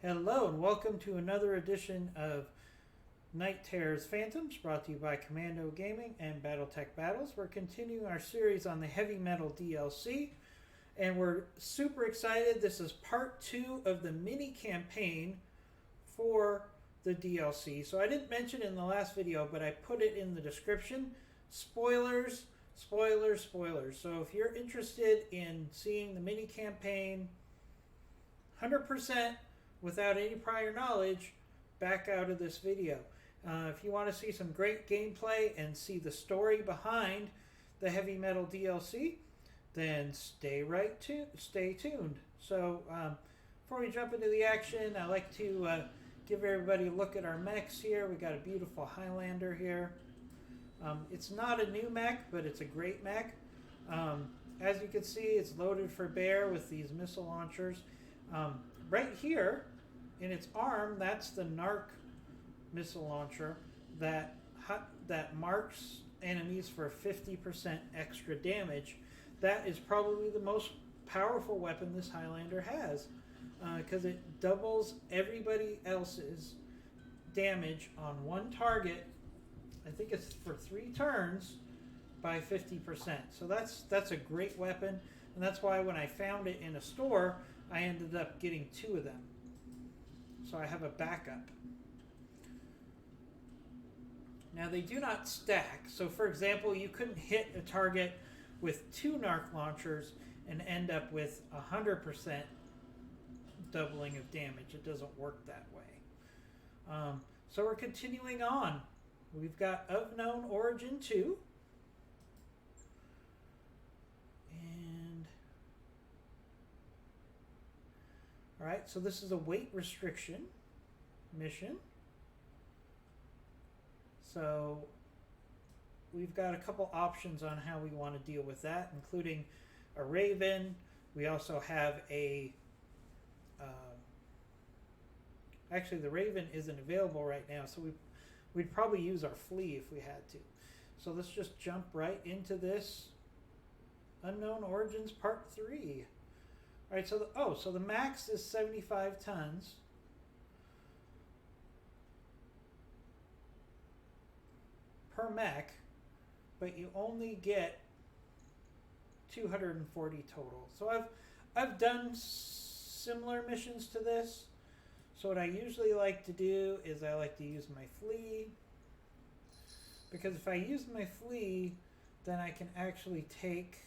Hello and welcome to another edition of Night Terror's Phantoms, brought to you by Commando Gaming and BattleTech Battles. We're continuing our series on the Heavy Metal DLC, and we're super excited. This is part 2 of the mini campaign for the DLC. So I didn't mention it in the last video, but I put it in the description. Spoilers, spoilers, spoilers. So if you're interested in seeing the mini campaign 100% without any prior knowledge, back out of this video. If you want to see some great gameplay and see the story behind the Heavy Metal DLC, then stay tuned. So before we jump into the action, I like to give everybody a look at our mechs here. We got a beautiful Highlander here. It's not a new mech, but it's a great mech. As you can see, it's loaded for bear with these missile launchers. Right here in its arm, that's the Narc missile launcher that marks enemies for 50% extra damage. That is probably the most powerful weapon this Highlander has, because it doubles everybody else's damage on one target. I think it's for 3 turns by 50%. So that's a great weapon, and that's why when I found it in a store, I ended up getting 2 of them. So I have a backup. Now they do not stack. So for example, you couldn't hit a target with 2 Narc launchers and end up with 100% doubling of damage. It doesn't work that way. So we're continuing on. We've got Of Known Origin 2. Alright, so this is a weight restriction mission. So we've got a couple options on how we want to deal with that, including a Raven. We also have a... actually, the Raven isn't available right now, so we'd probably use our Flea if we had to. So let's just jump right into this Unknown Origins Part 3. All right, so the max is 75 tons. Per mech, but you only get 240 total. So I've done similar missions to this. So what I usually like to do is I like to use my Flea, because if I use my Flea, then I can actually take...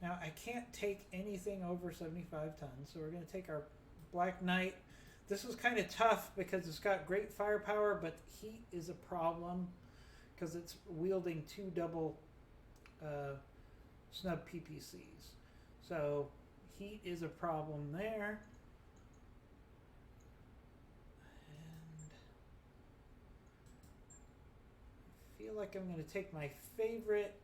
Now, I can't take anything over 75 tons, so we're going to take our Black Knight. This is kind of tough because it's got great firepower, but heat is a problem because it's wielding 2 double snub PPCs. So heat is a problem there. And I feel like I'm going to take my favorite...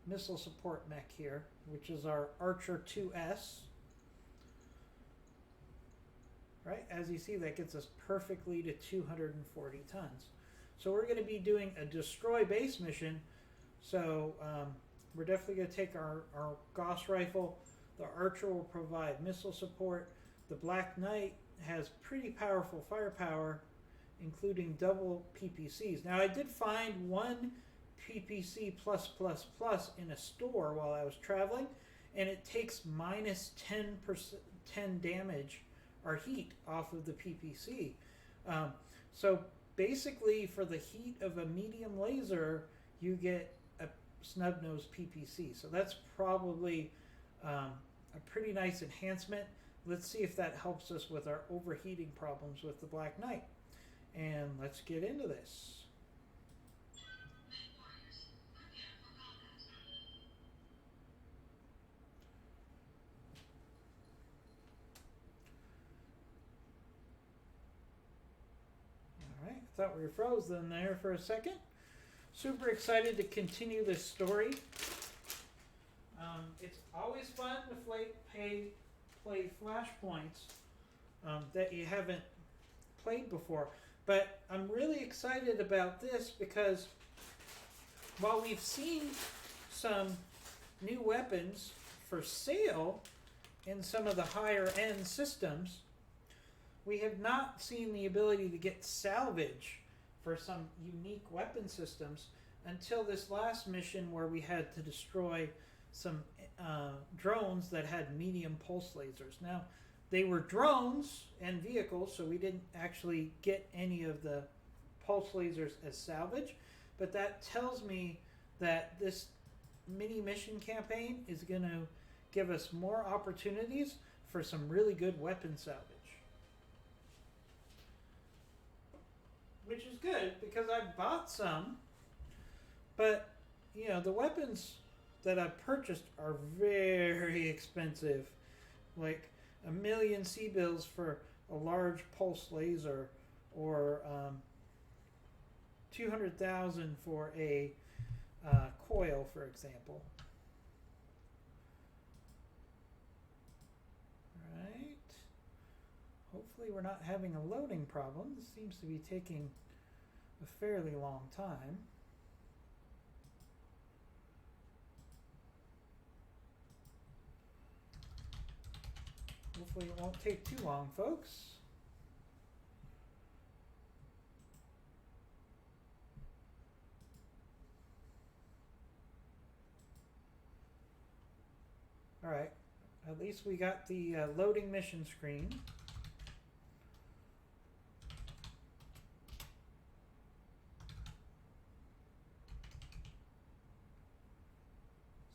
missile support mech here, which is our Archer 2S. Right, as you see, that gets us perfectly to 240 tons. So we're going to be doing a destroy base mission. So we're definitely going to take our Gauss rifle. The Archer will provide missile support. The Black Knight has pretty powerful firepower, including double PPCs. Now I did find one PPC+++ in a store while I was traveling, and it takes minus 10 damage or heat off of the PPC. So basically, for the heat of a medium laser, you get a snub nose PPC. So that's probably a pretty nice enhancement. Let's see if that helps us with our overheating problems with the Black Knight. And let's get into this. Thought we were frozen there for a second. Super excited to continue this story. It's always fun to play flashpoints that you haven't played before. But I'm really excited about this because while we've seen some new weapons for sale in some of the higher end systems, we have not seen the ability to get salvage for some unique weapon systems until this last mission where we had to destroy some drones that had medium pulse lasers. Now, they were drones and vehicles, so we didn't actually get any of the pulse lasers as salvage, but that tells me that this mini mission campaign is going to give us more opportunities for some really good weapon salvage. Which is good because I bought some, but you know, the weapons that I've purchased are very expensive. Like 1 million C-bills for a large pulse laser, or 200,000 for a coil, for example. Right. Hopefully we're not having a loading problem. This seems to be taking a fairly long time. Hopefully it won't take too long, folks. Alright, at least we got the loading mission screen.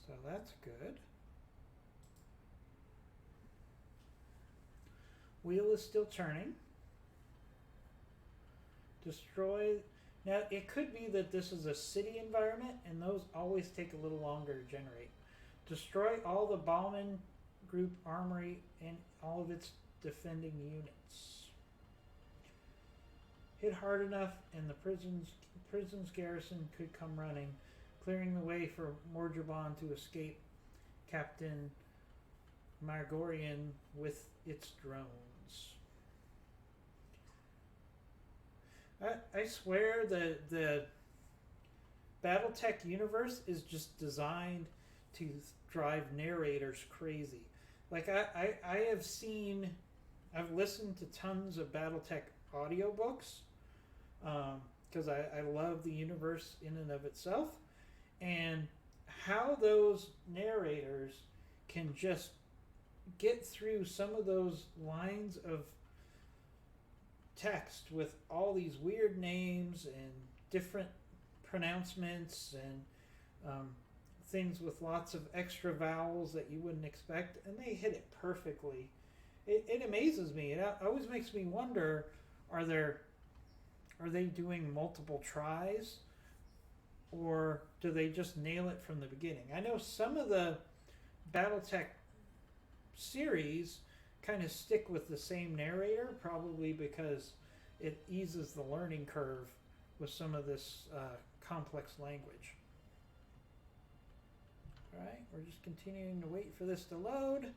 So that's good. Wheel is still turning. Destroy. Now, it could be that this is a city environment, and those always take a little longer to generate. Destroy all the Bauman Group armory and all of its defending units. Hit hard enough, and the prison's garrison could come running, clearing the way for Morjaban to escape Captain Margorian with its drones. I swear the BattleTech universe is just designed to drive narrators crazy. Like I have seen, I've listened to tons of BattleTech audiobooks because I love the universe in and of itself, and how those narrators can just get through some of those lines of text with all these weird names and different pronouncements and things with lots of extra vowels that you wouldn't expect, and they hit it perfectly. It amazes me. It always makes me wonder, are they doing multiple tries, or do they just nail it from the beginning? I know some of the BattleTech series kind of stick with the same narrator, probably because it eases the learning curve with some of this complex language. Alright, we're just continuing to wait for this to load.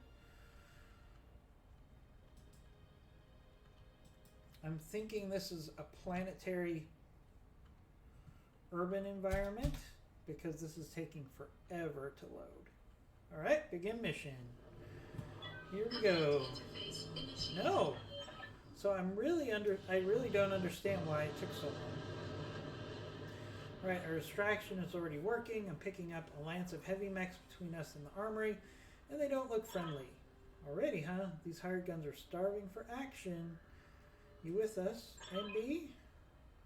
I'm thinking this is a planetary urban environment because this is taking forever to load. Alright, begin mission. Here we go. No. So I really don't understand why it took so long. Alright, our distraction is already working. I'm picking up a lance of heavy mechs between us and the armory, and they don't look friendly. Already, huh? These hired guns are starving for action. You with us, NB?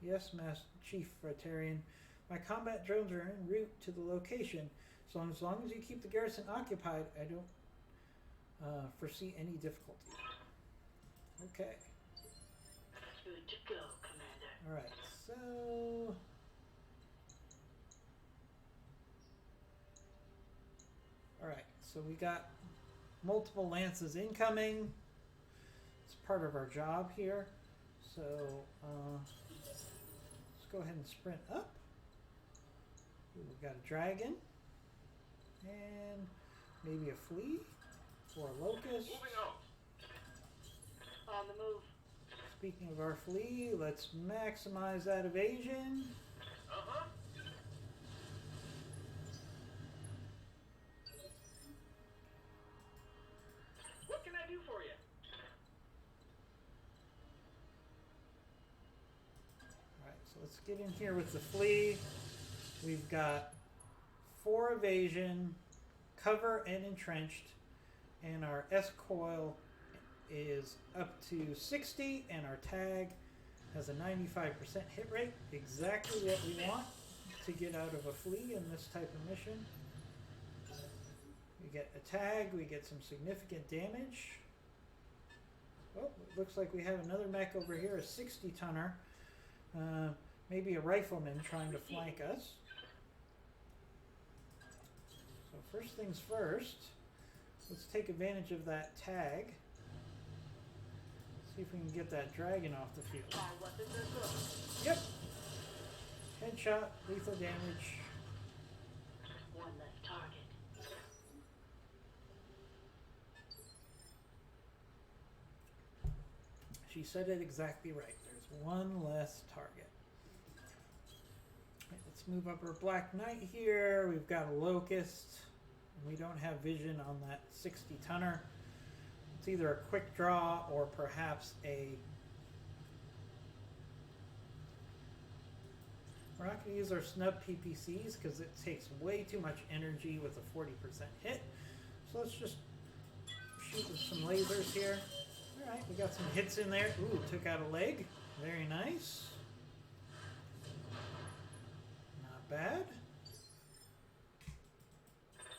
Yes, Master Chief Fratarian. My combat drones are en route to the location. So as long as you keep the garrison occupied, I don't foresee any difficulty. Okay. Good to go, Commander. Alright, so... Alright, so we got multiple lances incoming. It's part of our job here. So, let's go ahead and sprint up. Ooh, we got a dragon. And maybe a flea. Or a locust. Moving out. On the move. Speaking of our flea, let's maximize that evasion. Uh-huh. So let's get in here with the flea. We've got 4 evasion, cover and entrenched, and our S coil is up to 60, and our tag has a 95% hit rate. Exactly what we want to get out of a flea in this type of mission. We get a tag, we get some significant damage. Oh, it looks like we have another mech over here, a 60 tonner. Maybe a rifleman trying to flank us. So first things first, let's take advantage of that tag. See if we can get that dragon off the field. Yep. Headshot, lethal damage. One left target. She said it exactly right. There's one less target. Right, let's move up our Black Knight here. We've got a Locust. We don't have vision on that 60 tonner. It's either a quick draw or perhaps a... We're not going to use our snub PPCs because it takes way too much energy with a 40% hit. So let's just shoot with some lasers here. Alright, we got some hits in there. Ooh, took out a leg. Very nice. Not bad.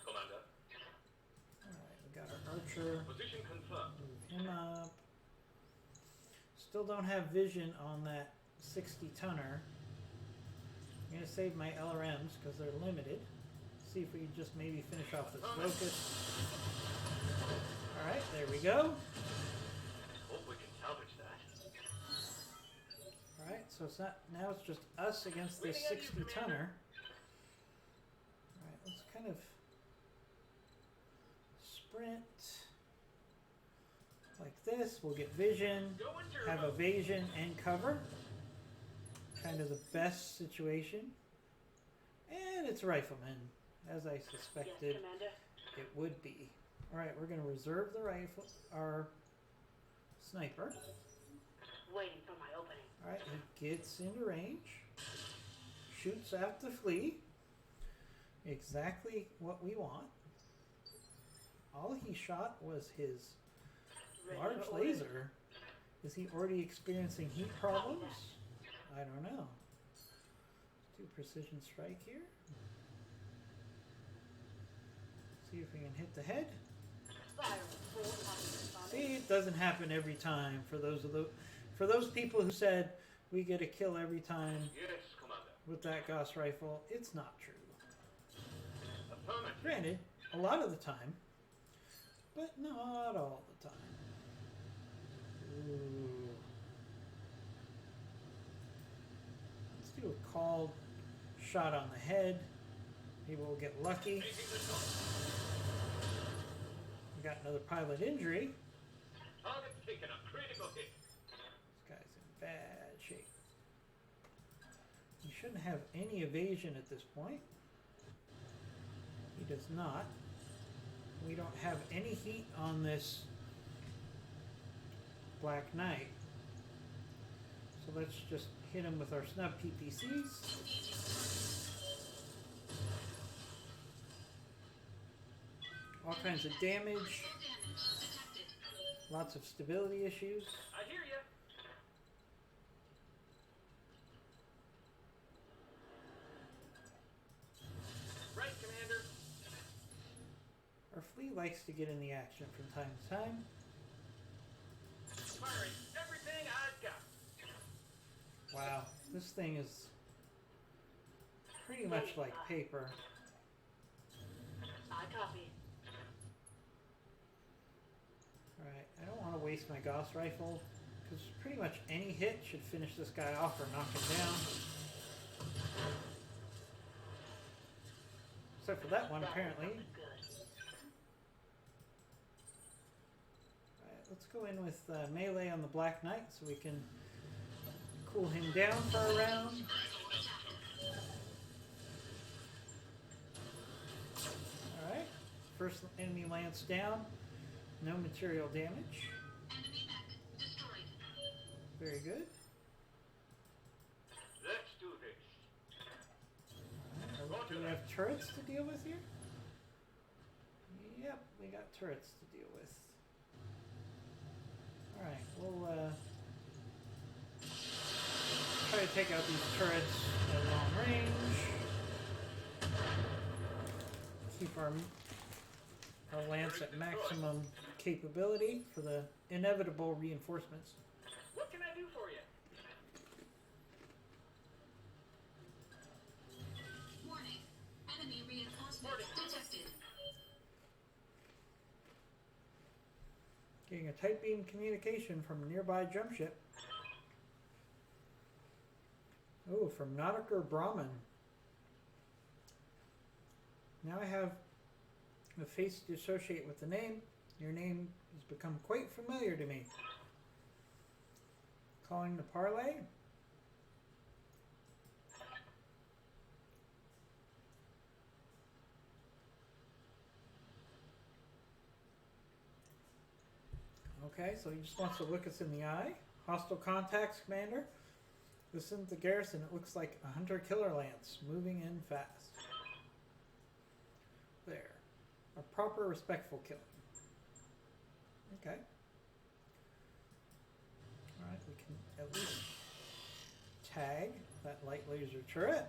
Commander. Alright, we got our archer. Position confirmed. Move him up. Still don't have vision on that 60 tonner. I'm going to save my LRMs because they're limited. See if we can just maybe finish off this Locust. Alright, there we go. Hope we can salvage that. Alright, so it's not, now it's just us against this 60 tonner. Alright, let's kind of sprint like this. We'll get vision, have evasion and cover. Kind of the best situation. And it's rifleman, as I suspected it would be. Alright, we're going to reserve the rifle, our sniper. Waiting for my opening. Alright, he gets into range, shoots at the flea. Exactly what we want. All he shot was his large laser. Is he already experiencing heat problems? I don't know. Let's do precision strike here. See if we can hit the head. See, it doesn't happen every time. For those people who said we get a kill every time with that Gauss rifle, it's not true. Granted, a lot of the time, but not all the time. Ooh. Let's do a called shot on the head. Maybe we'll get lucky. We got another pilot injury. Target taken a critical hit. This guy's in bad shape. He shouldn't have any evasion at this point. He does not. We don't have any heat on this Black Knight. So let's just hit him with our snub PPCs. All kinds of damage. Lots of stability issues. I hear you. Right, Commander. Our fleet likes to get in the action from time to time. Firing everything I've got. Wow, this thing is pretty much like paper. I copy. Alright, I don't want to waste my Gauss rifle, because pretty much any hit should finish this guy off or knock him down. Except for that one, apparently. Alright, let's go in with melee on the Black Knight so we can cool him down for a round. Alright, first enemy lance down. No material damage. Enemy mech destroyed. Very good. Let's Roger Do we that. have turrets to deal with here? Yep, we got turrets to deal with. Alright, we'll try to take out these turrets at long range. Keep our lance at maximum capability for the inevitable reinforcements. What can I do for you? Warning. Enemy reinforcements detected. Getting a tight beam communication from a nearby jump ship. Oh, from Nautica Brahman. Now I have a face to associate with the name. Your name has become quite familiar to me. Calling the parlay. Okay, so he just wants to look us in the eye. Hostile contacts, Commander. This isn't the garrison. It looks like a hunter-killer lance moving in fast. There. A proper, respectful killing. Okay. Alright, we can at least tag that light laser turret.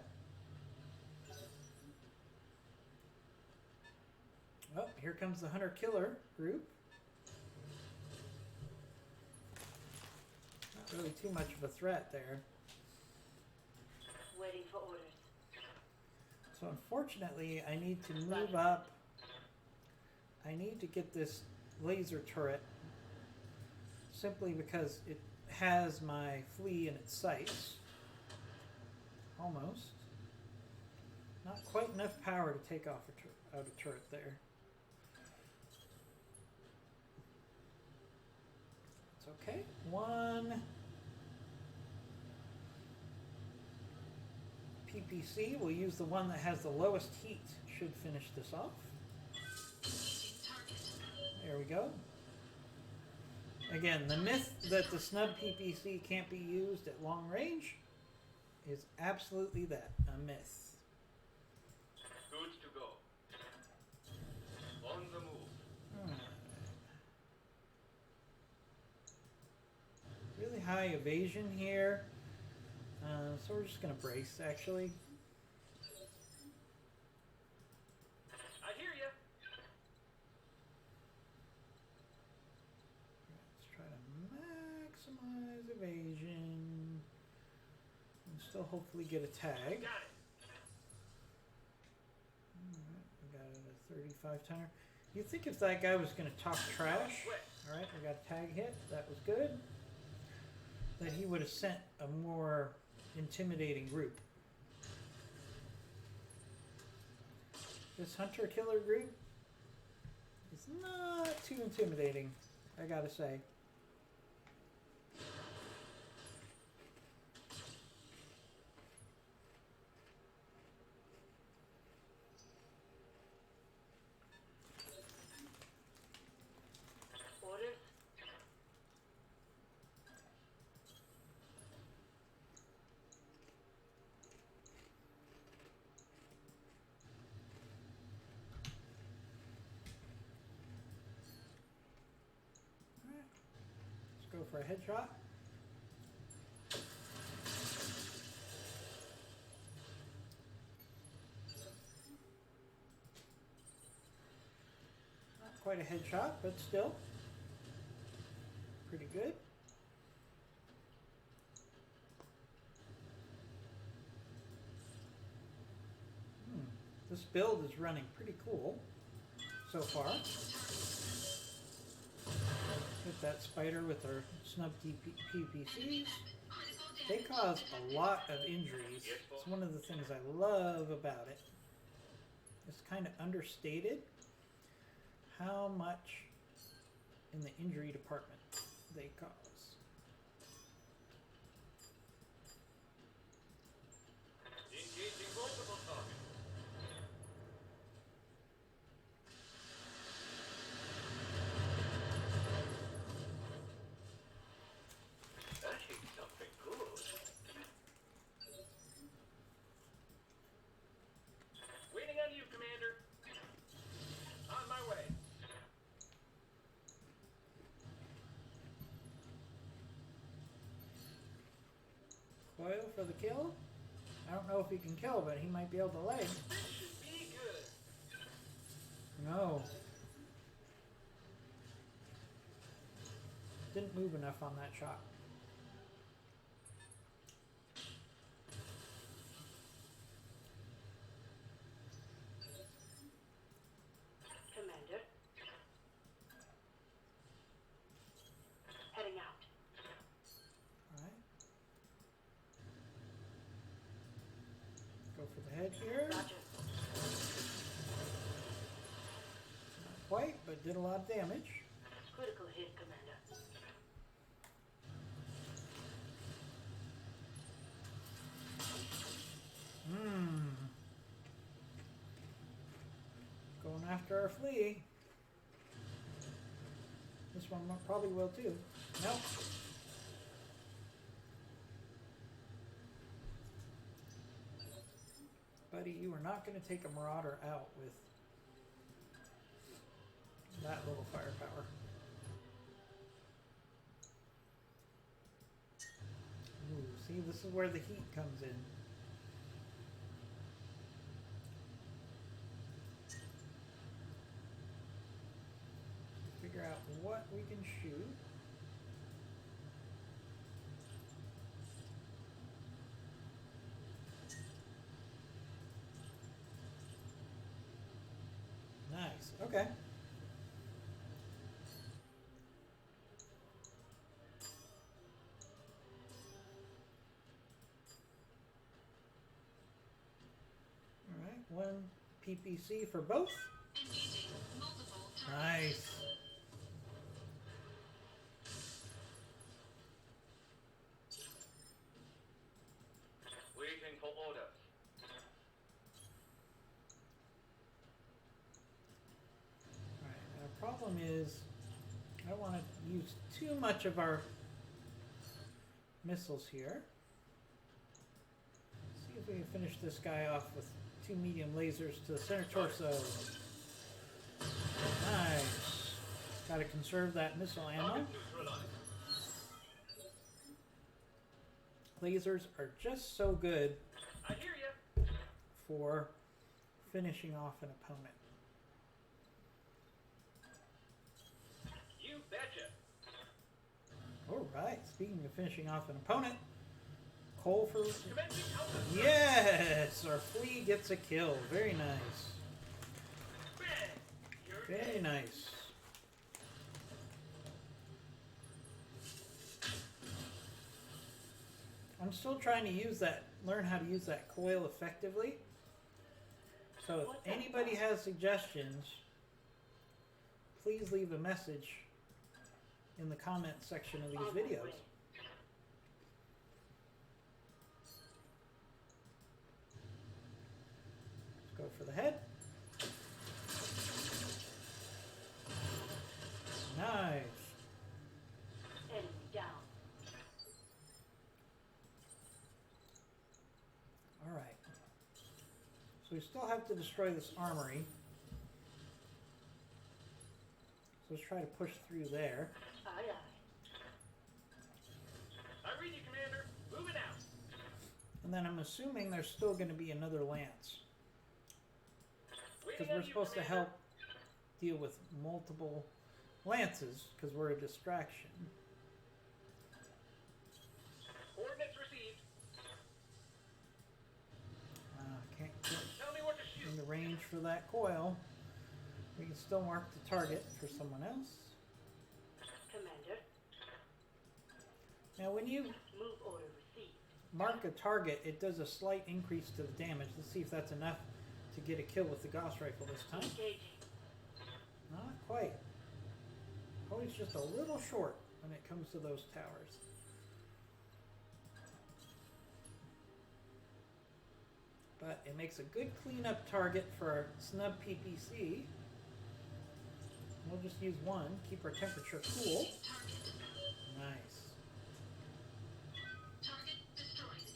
Oh, here comes the hunter-killer group. Not really too much of a threat there. Waiting for orders. So unfortunately, I need to move up. I need to get this laser turret simply because it has my flea in its sights. Almost. Not quite enough power to take off out a turret there. It's okay. One PPC. We'll use the one that has the lowest heat. Should finish this off. There we go. Again, the myth that the snub PPC can't be used at long range is absolutely that, a myth. Good to go. On the move. Alright. Really high evasion here. So we're just going to brace, actually. I hear you. Let's try to maximize evasion. And still hopefully get a tag. Got it. Alright, we got it a 35 tonner. You'd think if that guy was going to talk trash, alright, we got a tag hit, that was good, that he would have sent a more intimidating group. This hunter-killer group is not too intimidating, I gotta say. Orders. Alright, let's go for a headshot. Not quite a headshot, but still pretty good. This build is running pretty cool so far. Hit that spider with our snub PPCs. They cause a lot of injuries. It's one of the things I love about it. It's kind of understated how much in the injury department they cause. Engaging multiple targets. That hit something good. for the kill. I don't know if he can kill, but he might be able to leg. This should be good. No. Didn't move enough on that shot. Commander. Heading out. Alright. Go for the head here. Roger. Not quite, but did a lot of damage. Critical hit, Commander. Going after our flea. This one probably will too. Nope. Buddy, you are not going to take a marauder out with that little firepower. Ooh, see, this is where the heat comes in. Figure out what we can shoot. Nice. Okay. All right. One PPC for both. Engaging multiple targets. Nice. Waiting for orders. Alright, our problem is I don't want to use too much of our missiles here. See if we can finish this guy off with 2 medium lasers to the center torso. Nice. Gotta conserve that missile ammo. Target neutralized. Lasers are just so good I hear ya. for finishing off an opponent. You betcha. Alright, speaking of finishing off an opponent, Cole for... Commencing counter. Yes! Our flea gets a kill. Very nice. Bang. You're Very dead. nice. I'm still trying to learn how to use that coil effectively. So if anybody has suggestions, please leave a message in the comment section of these videos. Let's go for the head. Nice. Enemy down. Alright. So we still have to destroy this armory. So let's try to push through there. Aye, aye. I read you, Commander. Moving out. And then I'm assuming there's still going to be another lance. Because Waiting on we're you, supposed to Commander. help deal with multiple lances, because we're a distraction. Coordinates received. Can't get Tell me what to in shoot. the range for that coil. We can still mark the target for someone else. Commander. Now when you Move order received. mark a target, it does a slight increase to the damage. Let's see if that's enough to get a kill with the Gauss rifle this time. Engaging. Not quite. Always just a little short when it comes to those towers. But it makes a good cleanup target for our snub PPC. We'll just use one, keep our temperature cool. Target. Nice. Target destroyed.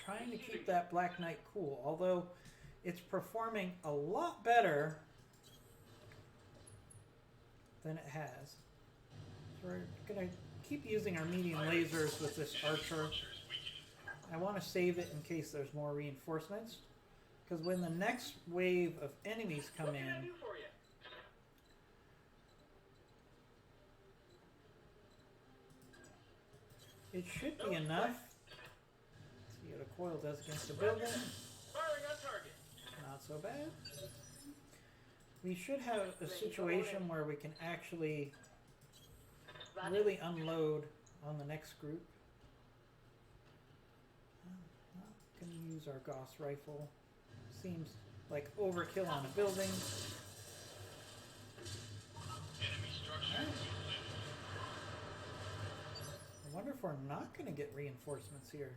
Trying to keep that Black Knight cool, although it's performing a lot better than it has. So we're gonna keep using our medium lasers with this archer. We I want to save it in case there's more reinforcements. Because when the next wave of enemies come What can I in, do for you? it should be No enough. sweat. See what a coil does against the building. Firing on target. Not so bad. We should have a situation where we can actually Roger. really unload on the next group. I'm not going to use our Gauss rifle. Seems like overkill on a building. Enemy structure. Alright. I wonder if we're not going to get reinforcements here.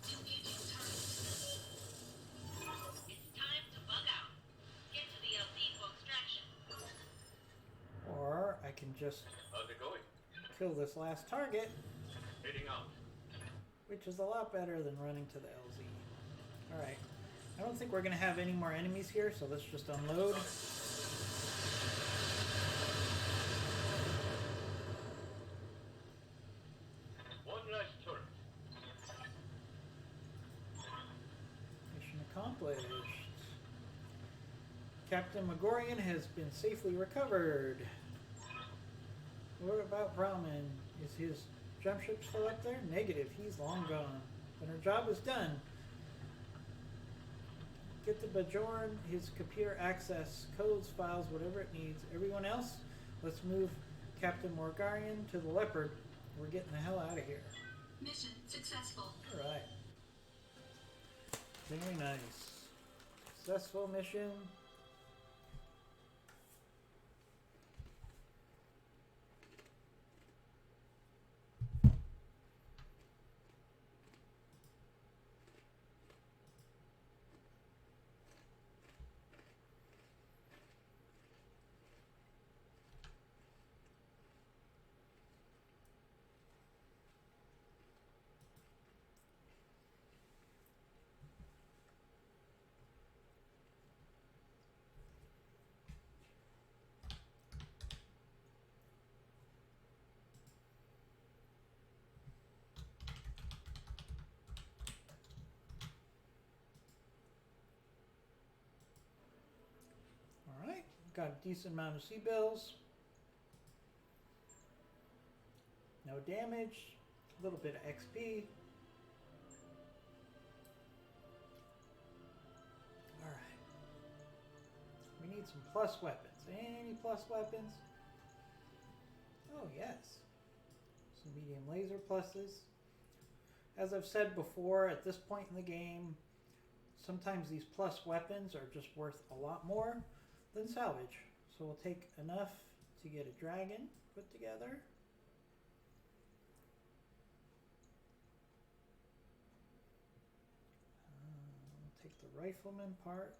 Engaging target. It's time to bug out. Get to the LZ for extraction. Or I can just How's it going? kill this last target, Heading out. which is a lot better than running to the LZ. Alright. I don't think we're going to have any more enemies here, so let's just unload. One less turret. Mission accomplished. Captain Megorian has been safely recovered. What about Brahmin? Is his jump ship still up there? Negative, he's long gone. But our job is done. Get the Bajorn his computer access, codes, files, whatever it needs. Everyone else, let's move Captain Morgarian to the Leopard. We're getting the hell out of here. Mission successful. Alright. Very nice. Successful mission. Alright, got a decent amount of sea bills. No damage, a little bit of XP. Alright. We need some plus weapons. Any plus weapons? Oh, yes. Some medium laser pluses. As I've said before, at this point in the game, sometimes these plus weapons are just worth a lot more than salvage. So we'll take enough to get a dragon put together. We'll take the rifleman part.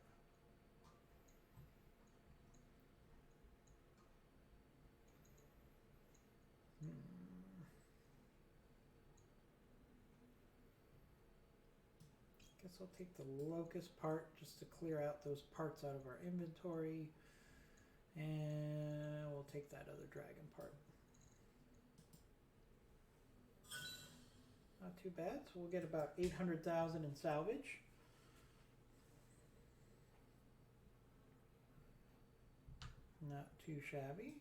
Guess I'll take the locust part just to clear out those parts out of our inventory. And we'll take that other dragon part. Not too bad. So we'll get about 800,000 in salvage. Not too shabby.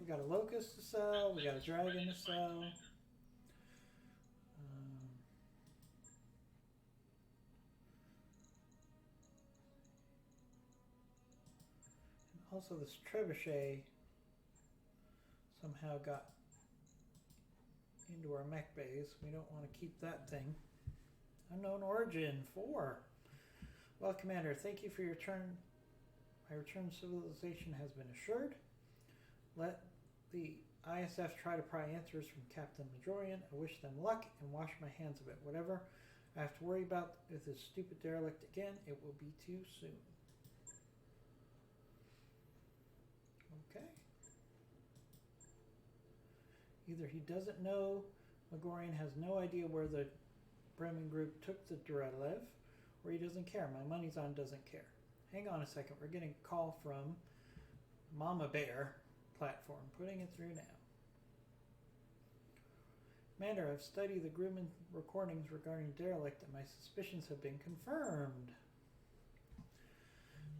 We got a locust to sell. We got a dragon to sell. Also, this trebuchet somehow got into our mech base. We don't want to keep that thing. Unknown origin 4. Well, Commander, thank you for your turn. My return to civilization has been assured. Let the ISF try to pry answers from Captain Majorian. I wish them luck and wash my hands of it. Whatever I have to worry about with this stupid derelict again, it will be too soon. Okay. Either he doesn't know, Magorian has no idea where the Bremen group took the Duralev, or he doesn't care. My money's on doesn't care. Hang on a second. We're getting a call from Mama Bear platform. Putting it through now. Commander, I've studied the Grumman recordings regarding derelict, and my suspicions have been confirmed.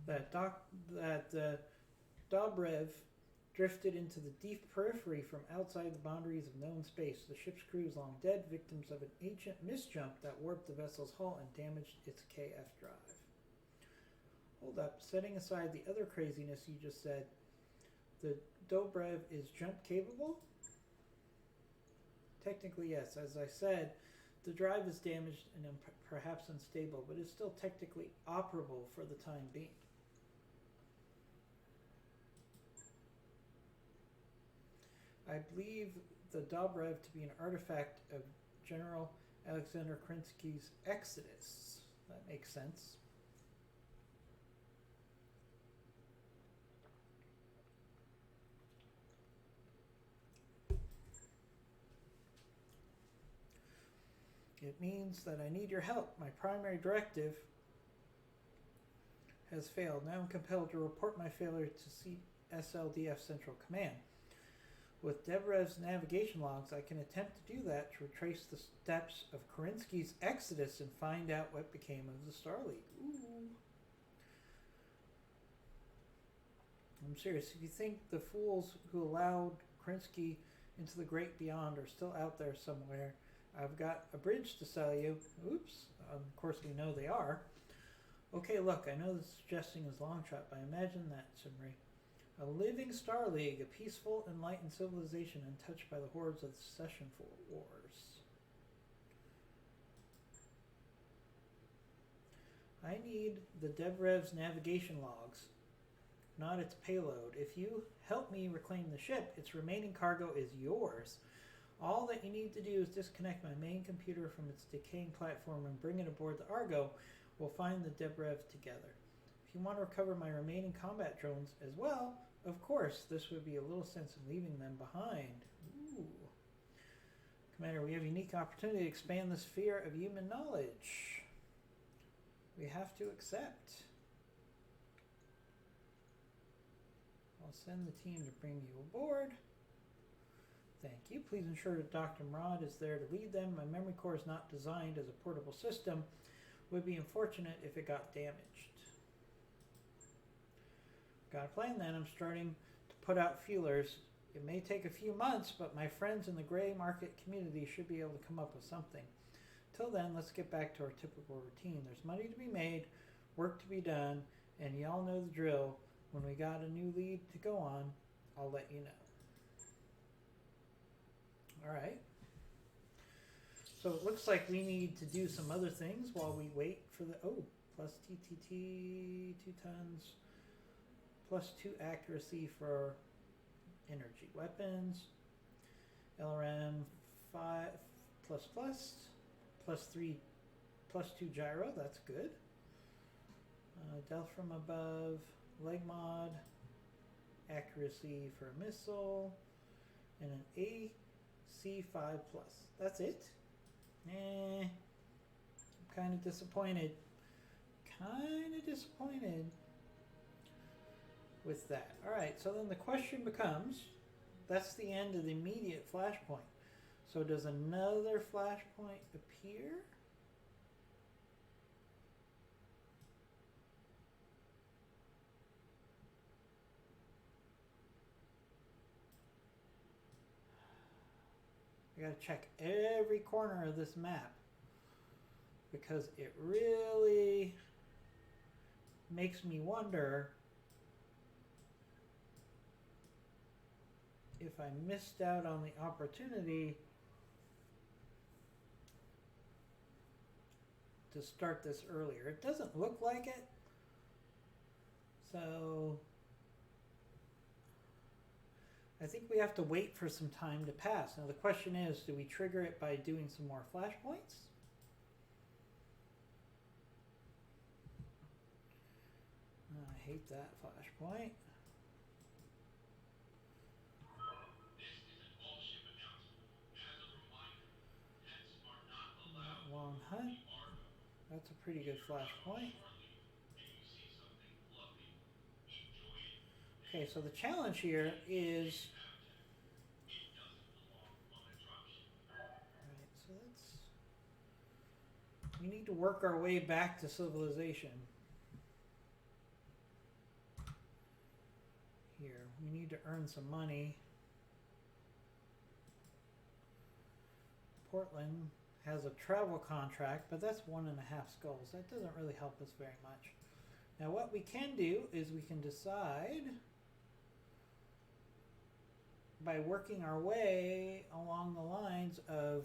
That Dobrev drifted into the deep periphery from outside the boundaries of known space. The ship's crew is long dead, victims of an ancient misjump that warped the vessel's hull and damaged its KF drive. Hold up, setting aside the other craziness you just said, the Dobrev is jump capable? Technically, yes. As I said, the drive is damaged and perhaps unstable, but is still technically operable for the time being. I believe the Dobrev to be an artifact of General Alexander Kerensky's Exodus. That makes sense. It means that I need your help. My primary directive has failed. Now I'm compelled to report my failure to SLDF Central Command. With Debrev's navigation logs, I can attempt to do that to retrace the steps of Kerensky's exodus and find out what became of the Star League. Ooh. I'm serious. If you think the fools who allowed Kerensky into the great beyond are still out there somewhere, I've got a bridge to sell you. Oops. Of course we know they are. Okay, look, I know the suggesting is long shot, but imagine that, Simri. A living Star League, a peaceful, enlightened civilization untouched by the hordes of the Secession Wars. I need the Debrev's navigation logs, not its payload. If you help me reclaim the ship, its remaining cargo is yours. All that you need to do is disconnect my main computer from its decaying platform and bring it aboard the Argo. We'll find the Dobrev together. If you want to recover my remaining combat drones as well, of course, this would be a little sense of leaving them behind. Ooh. Commander, we have a unique opportunity to expand the sphere of human knowledge. We have to accept. I'll send the team to bring you aboard. Thank you. Please ensure that Dr. Murad is there to lead them. My memory core is not designed as a portable system. It would be unfortunate if it got damaged. Got a plan then. I'm starting to put out feelers. It may take a few months, but my friends in the gray market community should be able to come up with something. Till then, let's get back to our typical routine. There's money to be made, work to be done, and y'all know the drill. When we got a new lead to go on, I'll let you know. Alright. So it looks like we need to do some other things while we wait for the... Oh, plus TTT, 2 tons, plus 2 accuracy for energy weapons, LRM 5 plus plus 3 plus 2 gyro, that's good. Death from above, leg mod, accuracy for a missile, and an AC5 plus. That's it? I'm kind of disappointed. With that. Alright, so then the question becomes, that's the end of the immediate flashpoint. So does another flashpoint appear? got to check every corner of this map because it really makes me wonder if I missed out on the opportunity to start this earlier. It doesn't look like it, so I think we have to wait for some time to pass. Now the question is, do we trigger it by doing some more flashpoints? I hate that flashpoint. Long hunt. That's a pretty good flashpoint. Okay, so the challenge here is. Alright, so we need to work our way back to civilization. Here, we need to earn some money. Portland has a travel contract, but that's 1.5 skulls. That doesn't really help us very much. Now what we can do is we can decide by working our way along the lines of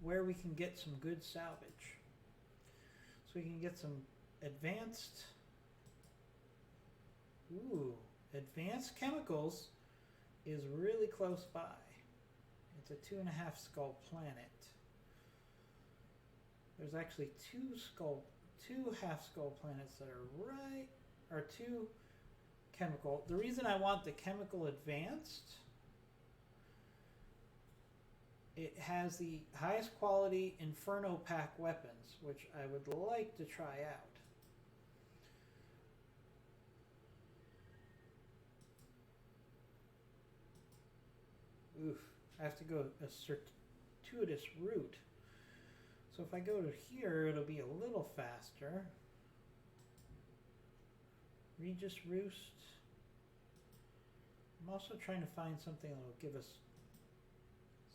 where we can get some good salvage. So we can get some advanced advanced chemicals is really close by. It's a 2.5 skull planet. There's actually two half skull planets that are two chemical. The reason I want the chemical advanced, it has the highest quality Inferno Pack weapons, which I would like to try out. Oof, I have to go a circuitous route. So if I go to here, it'll be a little faster. Regis Roost. I'm also trying to find something that will give us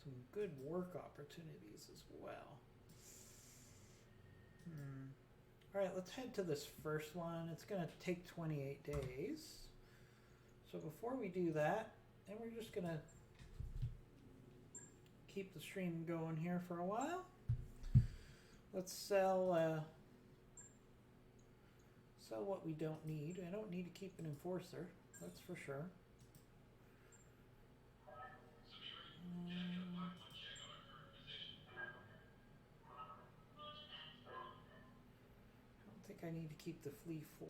some good work opportunities as well. Alright, let's head to this first one. It's going to take 28 days. So before we do that, and we're just going to keep the stream going here for a while. Let's sell what we don't need. I don't need to keep an enforcer, that's for sure. I don't think I need to keep the flea 4.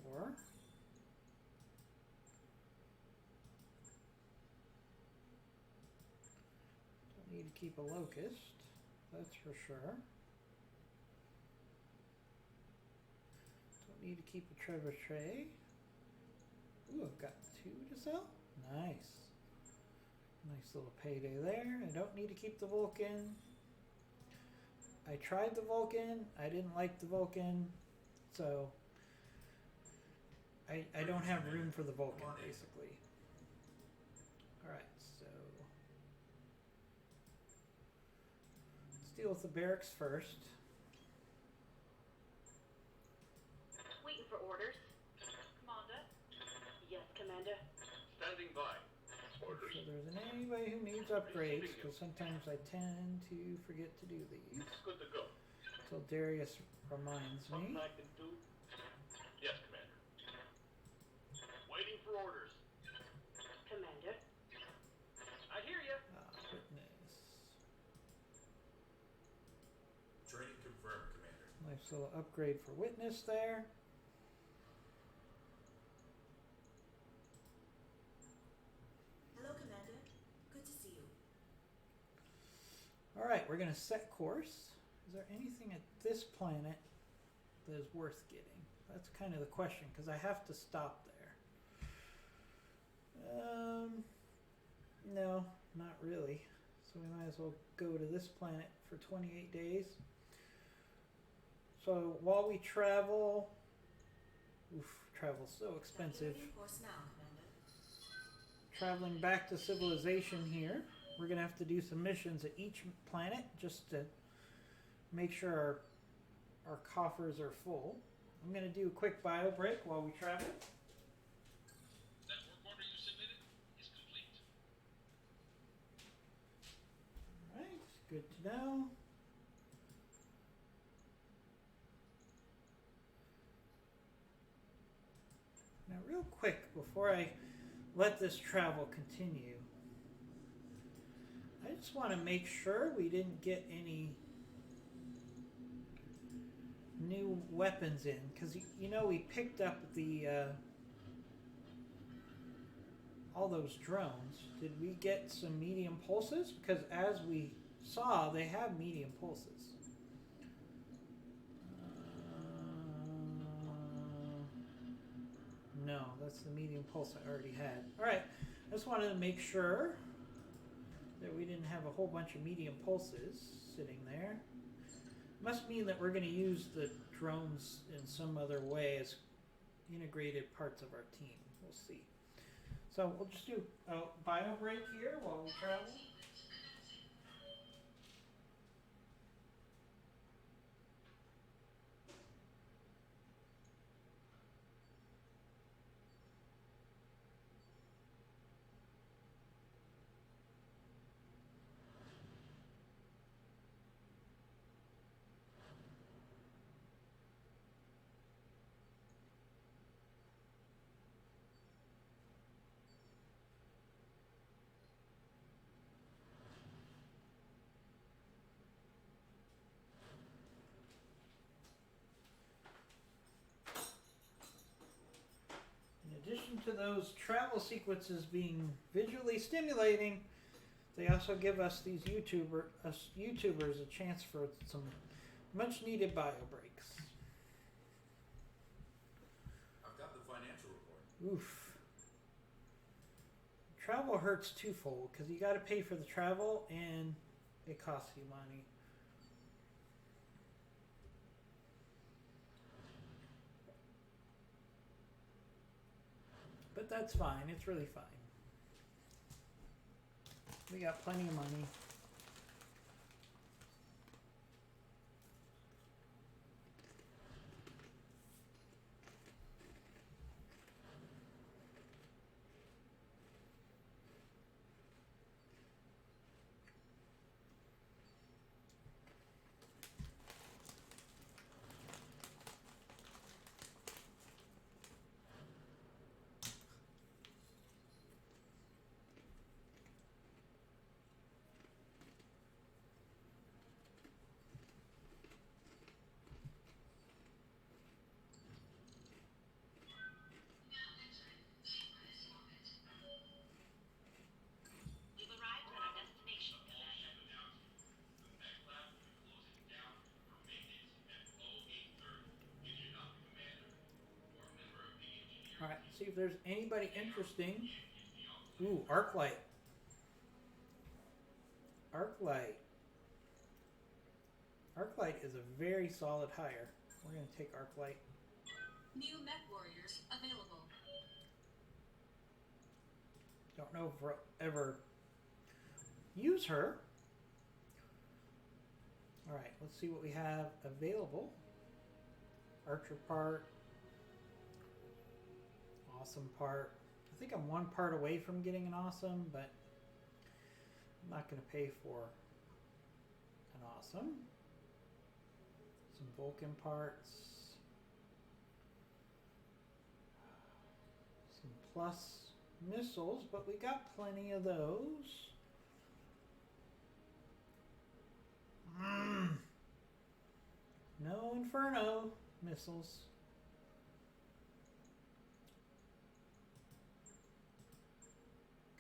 Don't need to keep a locust, that's for sure. Need to keep a trebuchet. Ooh, I've got 2 to sell. Nice. Nice little payday there. I don't need to keep the Vulcan. I tried the Vulcan. I didn't like the Vulcan. So I don't have room for the Vulcan, basically. Alright, so let's deal with the barracks first. For orders. Commander? Yes, Commander. Standing by. Orders. So there isn't anybody who needs upgrades, because sometimes I tend to forget to do these. Good to go. So Darius reminds Something me. I can do? Yes, Commander. Waiting for orders. Commander? I hear you. Witness. Training confirmed, Commander. Nice little upgrade for witness there. Hello, Commander. Good to see you. Alright, we're going to set course. Is there anything at this planet that is worth getting? That's kind of the question, because I have to stop there. No, not really. So we might as well go to this planet for 28 days. So while we travel, travel's so expensive. Activating course now, Commander. Traveling back to civilization here, we're going to have to do some missions at each planet just to make sure our coffers are full. I'm going to do a quick bio break while we travel. That work order you submitted is complete. Alright, good to know. Now, real quick, before I let this travel continue, I just want to make sure we didn't get any new weapons in, because you know we picked up the all those drones. Did we get some medium pulses? Because as we saw, they have medium pulses. No, that's the medium pulse I already had. Alright, I just wanted to make sure that we didn't have a whole bunch of medium pulses sitting there. Must mean that we're going to use the drones in some other way as integrated parts of our team. We'll see. So we'll just do a bio break here while we travel. In addition to those travel sequences being visually stimulating, they also give us these YouTubers a chance for some much needed bio breaks. I've got the financial report. Oof. Travel hurts twofold because you got to pay for the travel and it costs you money. But that's fine. It's really fine. We got plenty of money. We've arrived at our destination, Commander. The mech lab will be closing down for maintenance at 0830. If you're not the commander or a member of the engineering Alright, see if there's anybody interesting. Ooh, Arclight. Arclight. Arclight is a very solid hire. We're going to take Arclight. New mech warriors available. Don't know if we'll ever use her. Alright, let's see what we have available. Archer part. Awesome part. I think I'm one part away from getting an awesome, but I'm not going to pay for an awesome. Some Vulcan parts. Some plus missiles, but we got plenty of those. No Inferno missiles.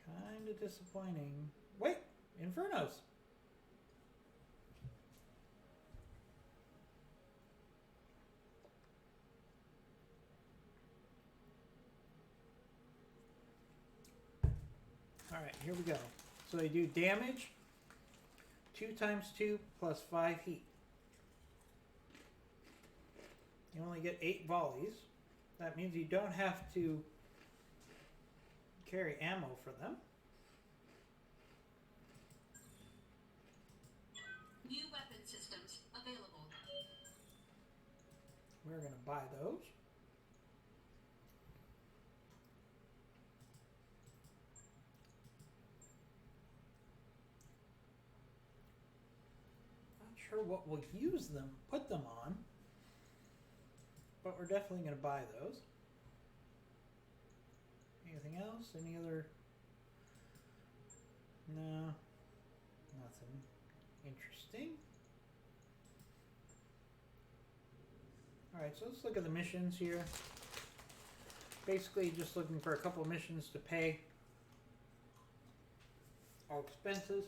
Kind of disappointing. Wait, Infernos. Alright, here we go. So they do damage 2 times 2 plus 5 heat. You only get 8 volleys. That means you don't have to carry ammo for them. we're going to buy those. Not sure what we'll put them on, but we're definitely going to buy those. Anything else? Any other? No, nothing interesting. Alright, so let's look at the missions here. Basically just looking for a couple of missions to pay our expenses.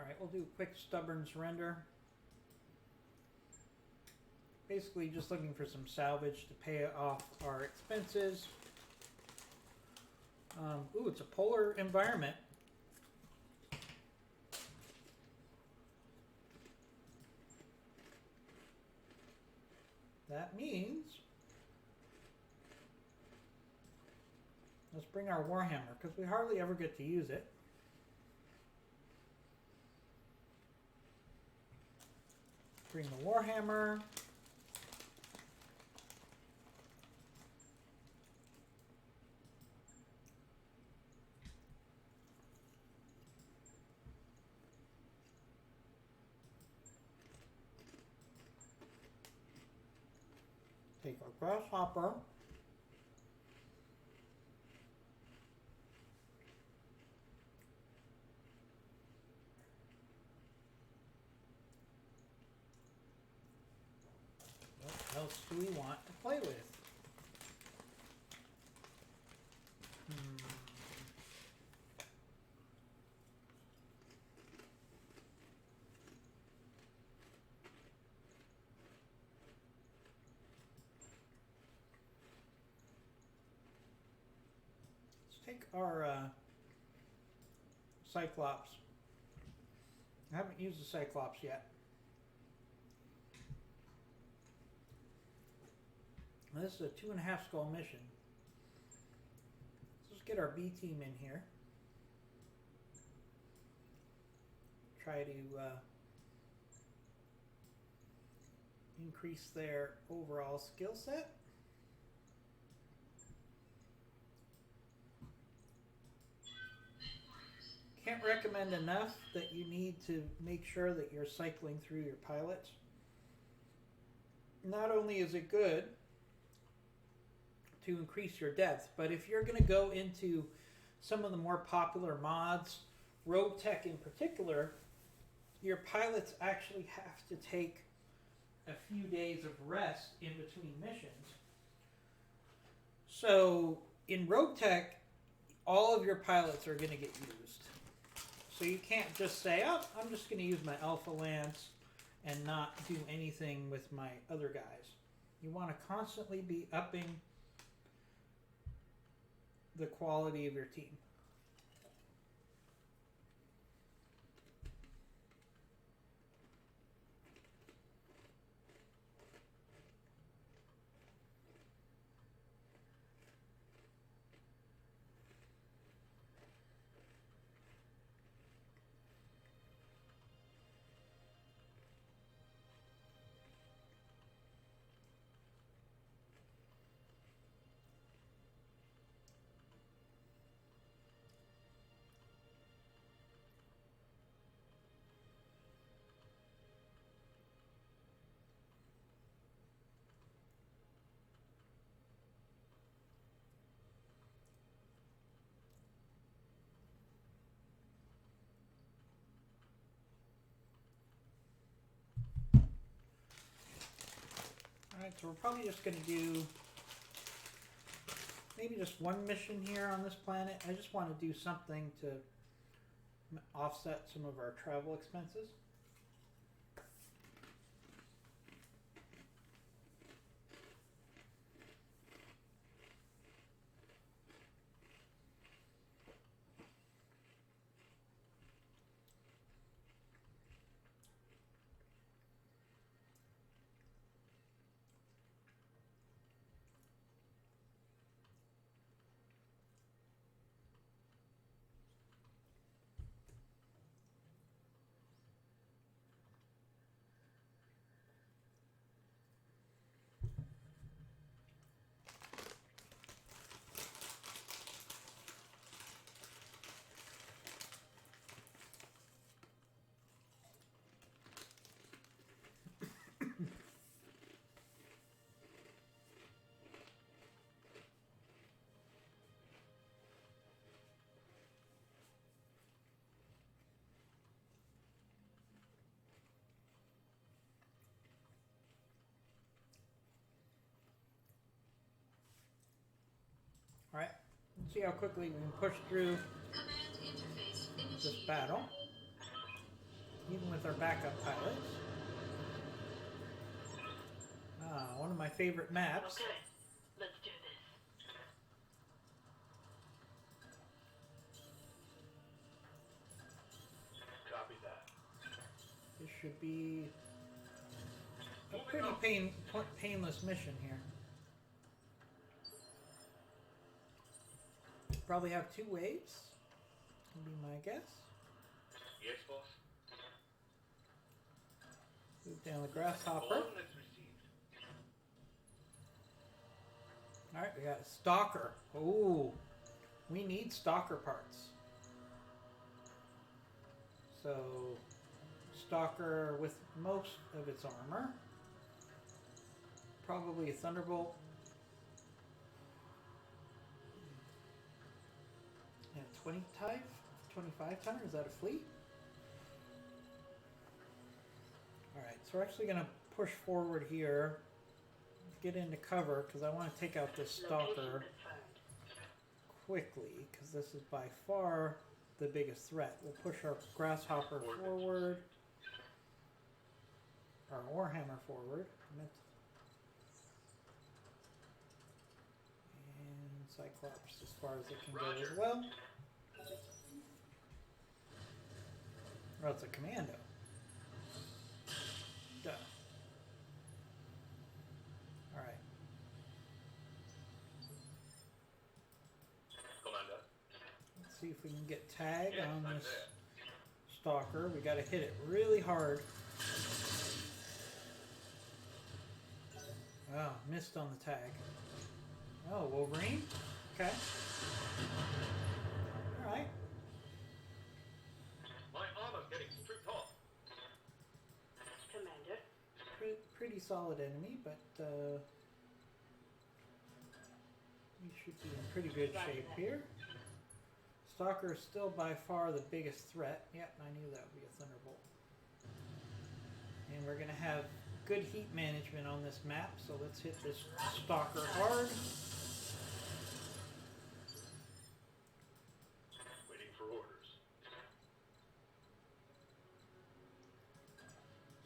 Alright, we'll do a quick stubborn surrender. Basically just looking for some salvage to pay off our expenses. Ooh, it's a polar environment. That means let's bring our Warhammer, because we hardly ever get to use it. Bring the Warhammer. Take our Grasshopper. What else do we want to play with? Let's take our Cyclops. I haven't used the Cyclops yet. This is a 2.5 skull mission. Let's just get our B team in here. Try to increase their overall skill set. Can't recommend enough that you need to make sure that you're cycling through your pilots. Not only is it good to increase your depth, but if you're going to go into some of the more popular mods, BattleTech in particular, your pilots actually have to take a few days of rest in between missions. So in BattleTech, all of your pilots are going to get used. So you can't just say, oh, I'm just going to use my Alpha Lance and not do anything with my other guys. You want to constantly be upping the quality of your team. Alright, so we're probably just going to do maybe just one mission here on this planet. I just want to do something to offset some of our travel expenses. Alright, let's see how quickly we can push through Command interface this initiated. battle, even with our backup pilots. One of my favorite maps. Okay, let's do this. Copy that. This should be a pretty painless mission here. Probably have 2 waves, would be my guess. Yes, boss. Move down the grasshopper. Coordinates received. Alright, we got a stalker. Ooh, we need stalker parts. So, stalker with most of its armor. Probably a thunderbolt. And 25 tonner, is that a fleet? Alright, so we're actually going to push forward here. Get into cover because I want to take out this Location stalker confirmed. quickly because this is by far the biggest threat. We'll push our grasshopper forward. Our warhammer forward. And Cyclops as far as it can go as well. Oh, it's a commando. Duh. Alright. Commander. Let's see if we can get tag Yes, on I'm this there. stalker. We gotta hit it really hard. Oh, missed on the tag. Oh, Wolverine? Okay. Alright. My armor's getting stripped off. Commander, Pretty solid enemy, but we should be in pretty good shape here. Stalker is still by far the biggest threat. Yep, I knew that would be a Thunderbolt. And we're going to have good heat management on this map, so let's hit this Stalker hard. Waiting for orders.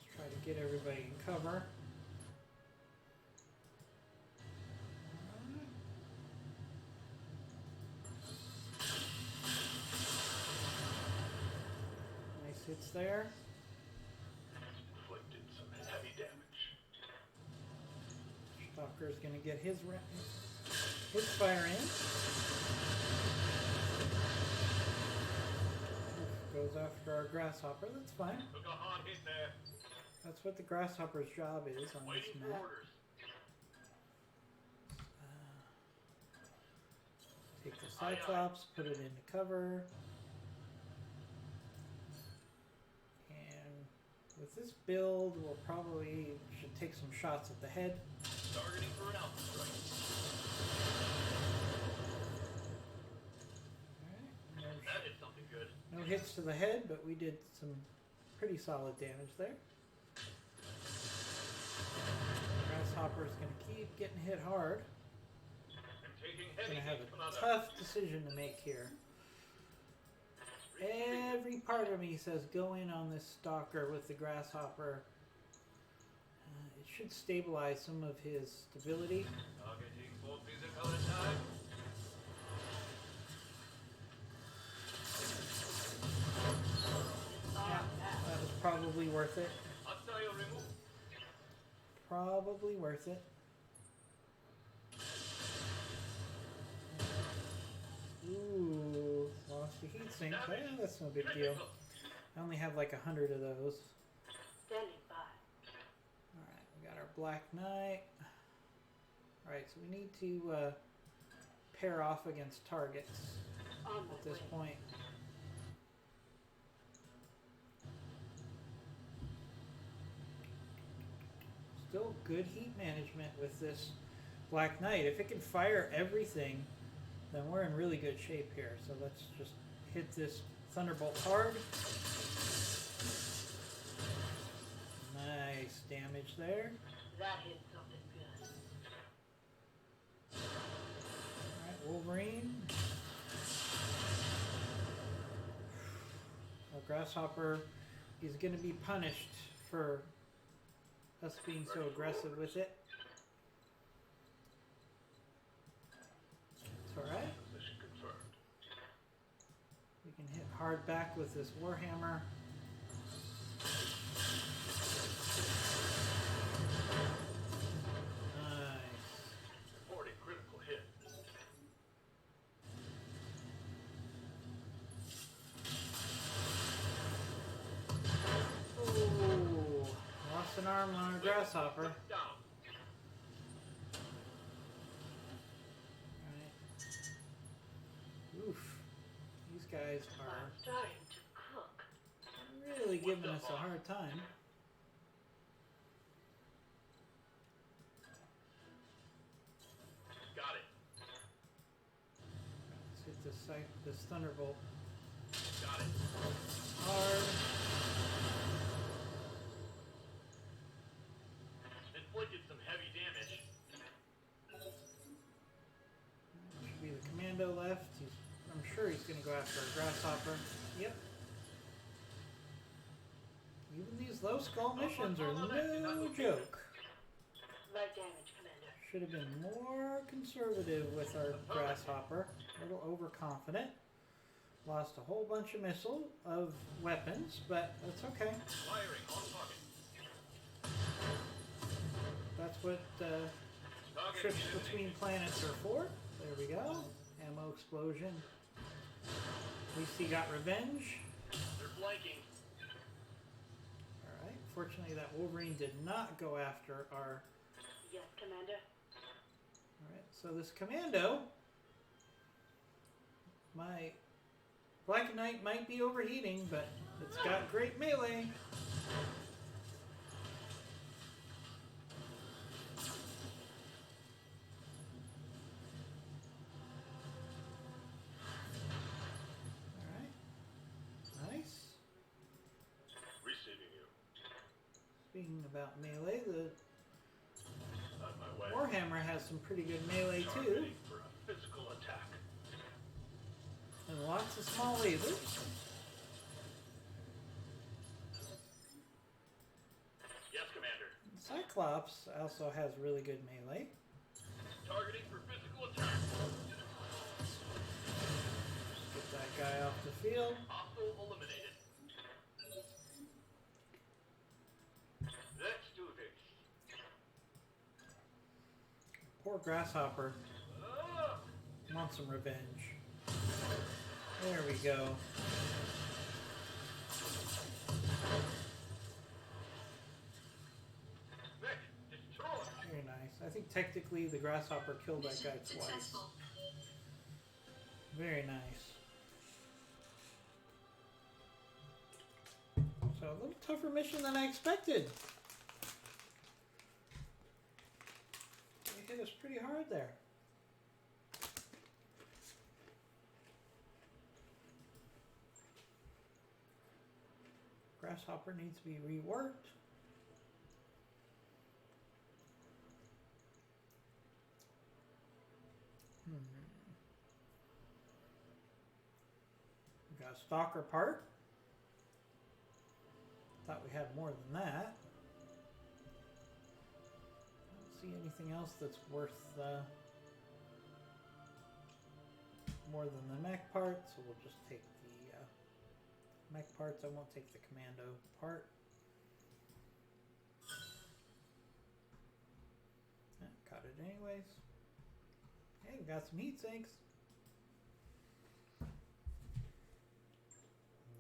Let's try to get everybody in cover. Nice hits there. Inflicted some heavy damage. Stalker's gonna get his fire in. Goes after our grasshopper. That's fine. Took a hard hit there. That's what the grasshopper's job is on this Waiting for map. orders. Take the Cyclops, put it into cover. And with this build, we'll probably should take some shots at the head. Targeting for an alpha strike. Alright, That is something good. no hits to the head, but we did some pretty solid damage there. Grasshopper's going to keep getting hit hard. I'm taking Going heavy to have heat, a Commander. tough decision to make here. Every part of me says go in on this stalker with the grasshopper. It should stabilize some of his stability. Targeting for physical attack. Yeah, that was probably worth it. Hostile removed. Probably worth it. Ooh, lost the heat sink. Yeah, that's no big deal. I only have like 100 of those. standing by. Alright, we got our Black Knight. Alright, so we need to pair off against targets On at my this way. point. Still good heat management with this Black Knight. If it can fire everything, then we're in really good shape here. So let's just hit this Thunderbolt hard. Nice damage there. That hit something good. Alright, Wolverine. Grasshopper is going to be punished for us being so aggressive with it. It's alright. Position confirmed. We can hit hard back with this Warhammer. Nice. Reporting critical hit. Ooh, lost an arm on a Grasshopper. Down. Alright. Oof. These guys are I'm starting to cook. really giving us a hard time. Got it. Let's hit this Thunderbolt Got it. hard. Inflicted some heavy damage. Should be the Commando left. I'm sure he's going to go after a Grasshopper. Yep. Even these low skull missions are no joke. Light damage, Commander. Should have been more conservative with our Grasshopper. A little overconfident. Lost a whole bunch of weapons, but that's okay. Firing on target. That's what trips between planets are for. There we go. Ammo explosion. At least he got revenge. They're flanking. Alright. Fortunately, that Wolverine did not go after our... Yes, Commander. Alright, so this Commando... My Black Knight might be overheating, but it's got great melee. Receiving you. Speaking about melee, the On my way. Warhammer has some pretty good melee too, Targeting for a physical attack. and lots of small lasers. Yes, Commander. Cyclops also has really good melee. Targeting for physical attack. Get that guy off the field. Hostile eliminated. Let's do this. Poor Grasshopper Ah! wants some revenge. There we go. Nick, destroy. Very nice. I think technically the Grasshopper killed that guy twice. Successful. Very nice. So a little tougher mission than I expected. They hit us pretty hard there. Grasshopper needs to be reworked. We got a stalker part. Thought we had more than that. I don't see anything else that's worth more than the mech part, so we'll just take the mech parts. I won't take the commando part. Got it anyways. Hey, we got some heat sinks.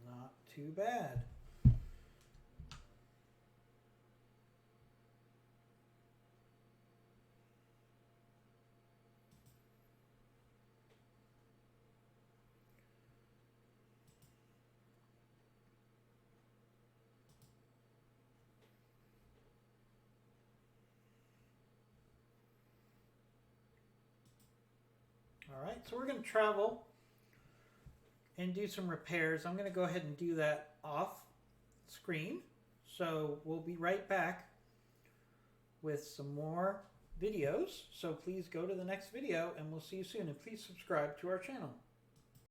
Not too bad. Alright, so we're going to travel and do some repairs. I'm going to go ahead and do that off screen. So we'll be right back with some more videos. So please go to the next video and we'll see you soon. And please subscribe to our channel.